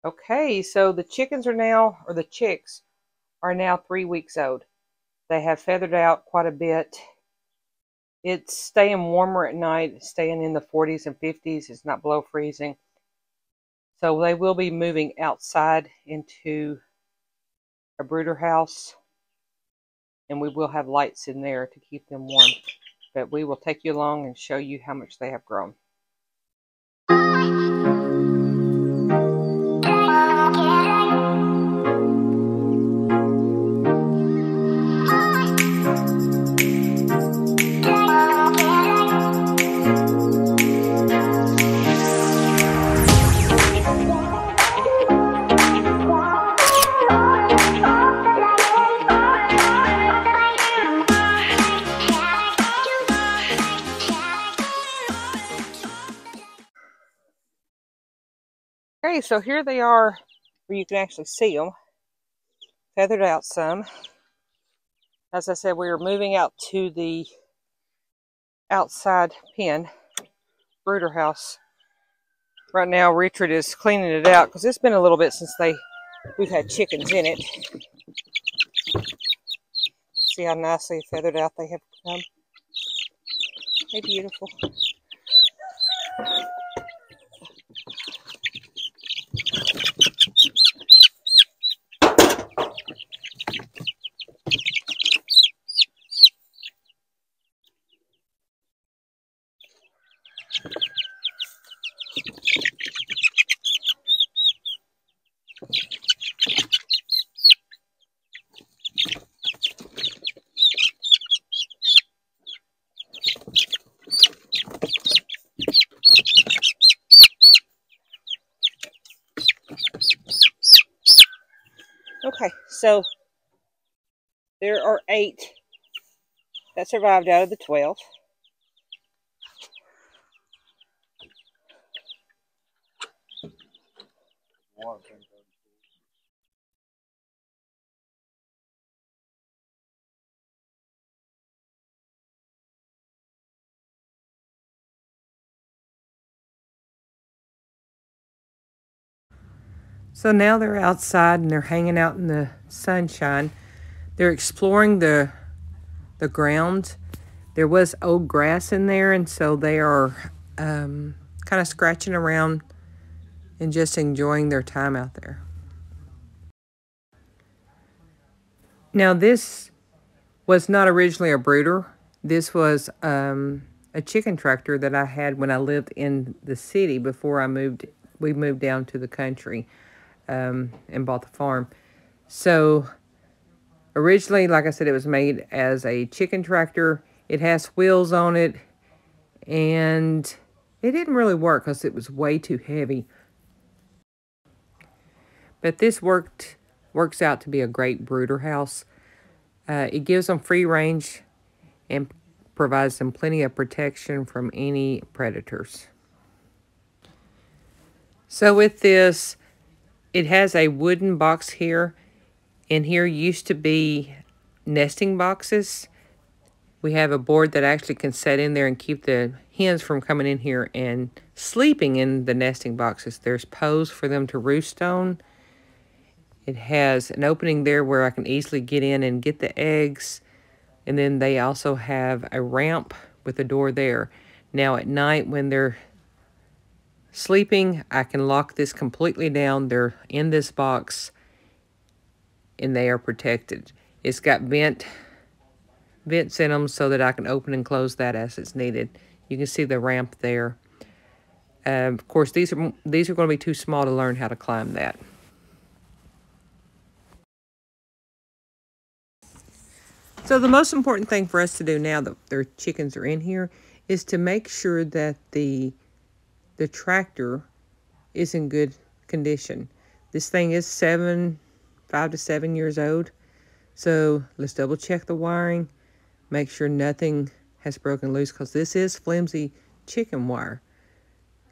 Okay, so the chickens are now, or the chicks are now 3 weeks old. They have feathered out quite a bit. It's staying warmer at night, it's staying in the 40s and 50s. It's not below freezing. So they will be moving outside into a brooder house, and we will have lights in there to keep them warm. But we will take you along and show you how much they have grown. Okay, so here they are where you can actually see them. Feathered out some. As I said, we are moving out to the outside pen, brooder house. Right now, Richard is cleaning it out because it's been a little bit since we've had chickens in it. See how nicely feathered out they have become. Hey, beautiful. Okay, so there are 8 that survived out of the 12. So now they're outside and they're hanging out in the sunshine. They're exploring the ground. There was old grass in there, and so they are kind of scratching around and just enjoying their time out there. Now this was not originally a brooder. This was a chicken tractor that I had when I lived in the city before we moved down to the country and bought the farm. So originally, like I said, it was made as a chicken tractor. It has wheels on it, and it didn't really work because it was way too heavy. But this works out to be a great brooder house. It gives them free range and provides them plenty of protection from any predators. So with this, it has a wooden box here. And here used to be nesting boxes. We have a board that actually can set in there and keep the hens from coming in here and sleeping in the nesting boxes. There's posts for them to roost on. It has an opening there where I can easily get in and get the eggs. And then they also have a ramp with a door there. Now at night when they're sleeping, I can lock this completely down. They're in this box and they are protected. It's got vents in them so that I can open and close that as it's needed. You can see the ramp there. Of course, these are going to be too small to learn how to climb that. So the most important thing for us to do now that their chickens are in here is to make sure that the tractor is in good condition. This thing is 5 to 7 years old. So let's double check the wiring. Make sure nothing has broken loose because this is flimsy chicken wire.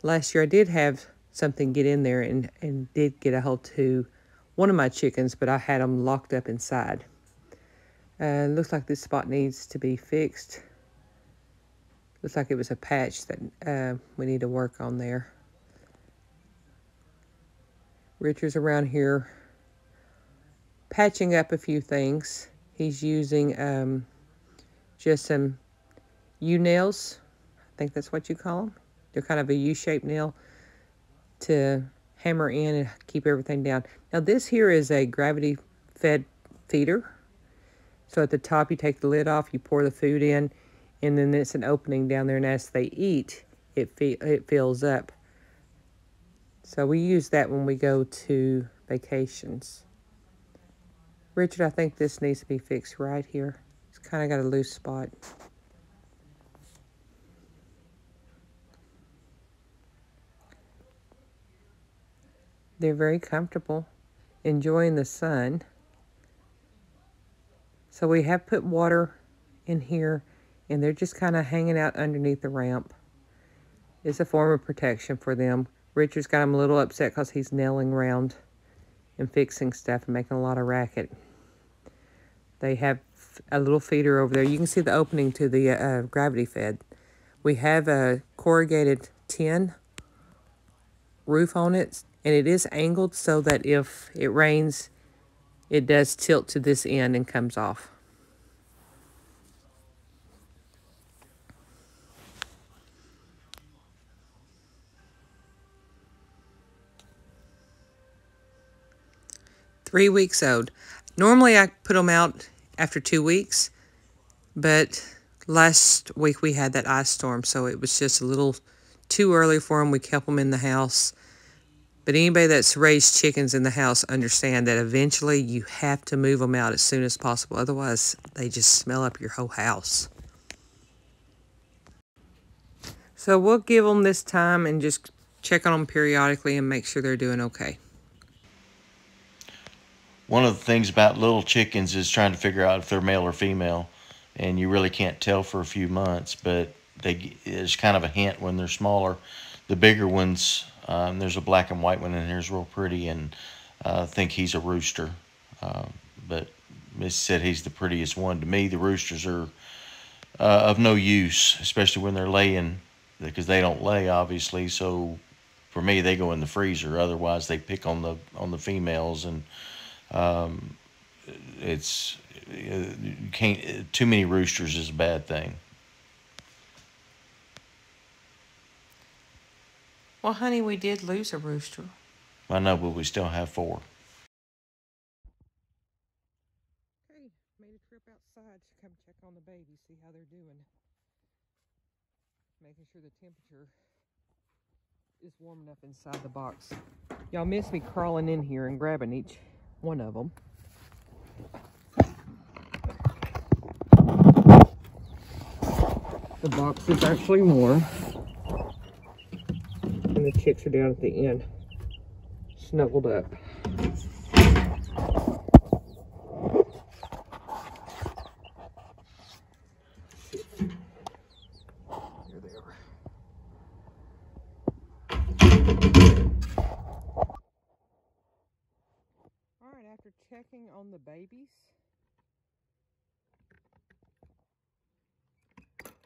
Last year I did have something get in there and did get a hold to one of my chickens, but I had them locked up inside. Looks like this spot needs to be fixed. Looks like it was a patch that we need to work on there. Richard's around here patching up a few things. He's using just some U-nails. I think that's what you call them. They're kind of a U-shaped nail to hammer in and keep everything down. Now this here is a gravity-fed feeder. So at the top you take the lid off, you pour the food in, and then it's an opening down there, and as they eat, it fills up. So we use that when we go to vacations. Richard, I think this needs to be fixed right here. It's kind of got a loose spot. They're very comfortable, enjoying the sun. So we have put water in here, and they're just kind of hanging out underneath the ramp. It's a form of protection for them. Richard's got him a little upset because he's nailing around and fixing stuff and making a lot of racket. They have a little feeder over there. You can see the opening to the gravity fed. We have a corrugated tin roof on it, and it is angled so that if it rains, it does tilt to this end and comes off. Three weeks old. Normally I put them out after 2 weeks, but last week we had that ice storm, so it was just a little too early for them. We kept them in the house. But anybody that's raised chickens in the house understand that eventually you have to move them out as soon as possible. Otherwise, they just smell up your whole house. So we'll give them this time and just check on them periodically and make sure they're doing okay. One of the things about little chickens is trying to figure out if they're male or female. And you really can't tell for a few months, but there's kind of a hint when they're smaller. The bigger ones, there's a black and white one in here, is real pretty, and I think he's a rooster. But Miss said he's the prettiest one. To me, the roosters are of no use, especially when they're laying, because they don't lay, obviously. So for me, they go in the freezer. Otherwise, they pick on the females, and you can't. Too many roosters is a bad thing. Well, honey, we did lose a rooster. I know, but we still have 4. Okay, made a trip outside to come check on the babies, see how they're doing. Making sure the temperature is warm enough inside the box. Y'all miss me crawling in here and grabbing each one of them. The box is actually warm. And the chicks are down at the end, snuggled up. There they are. All right, after checking on the babies,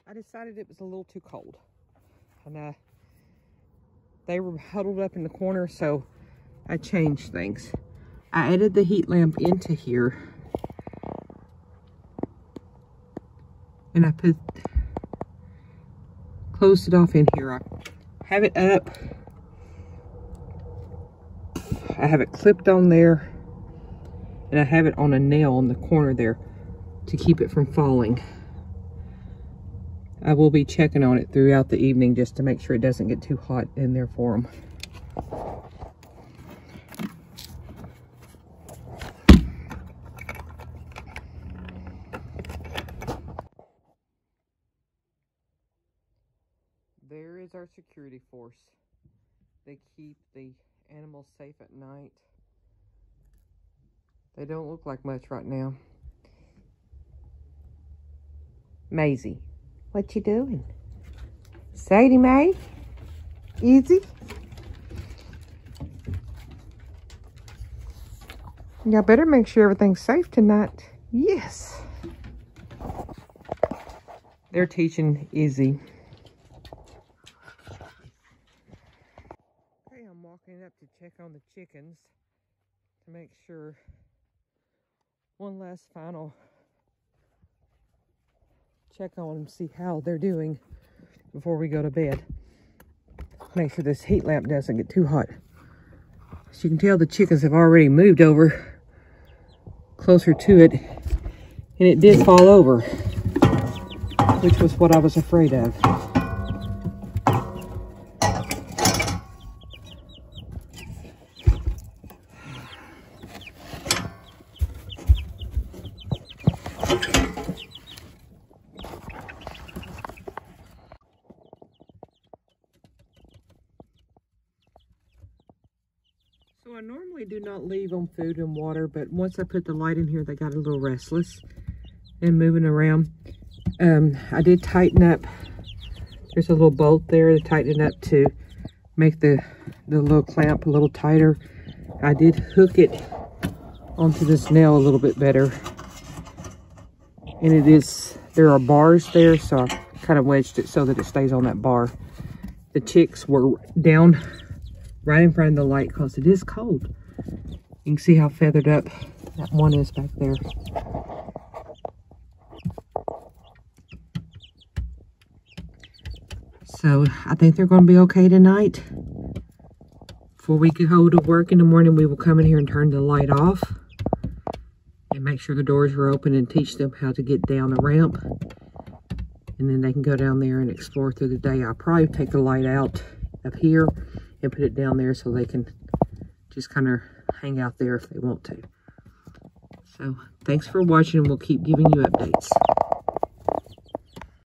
I decided it was a little too cold. And they were huddled up in the corner, so I changed things. I added the heat lamp into here, and I closed it off in here. I have it up. I have it clipped on there, and I have it on a nail in the corner there to keep it from falling. I will be checking on it throughout the evening just to make sure it doesn't get too hot in there for them. There is our security force. They keep the animals safe at night. They don't look like much right now. Maisie, what you doing? Sadie Mae? Easy? Y'all better make sure everything's safe tonight. Yes. They're teaching Izzy. Okay, I'm walking up to check on the chickens to make sure. One last final check on them, see how they're doing before we go to bed. Make sure this heat lamp doesn't get too hot. As you can tell, the chickens have already moved over closer to it, and it did fall over, which was what I was afraid of. So I normally do not leave them food and water, but once I put the light in here, they got a little restless and moving around. I did tighten up. There's a little bolt there to tighten it up to make the little clamp a little tighter. I did hook it onto this nail a little bit better. And there are bars there, so I kind of wedged it so that it stays on that bar. The chicks were down right in front of the light because it is cold. You can see how feathered up that one is back there. So I think they're going to be okay tonight. Before we go to work in the morning, we will come in here and turn the light off and make sure the doors are open and teach them how to get down the ramp. And then they can go down there and explore through the day. I'll probably take the light out up here and put it down there so they can just kind of hang out there if they want to. So thanks for watching, and we'll keep giving you updates.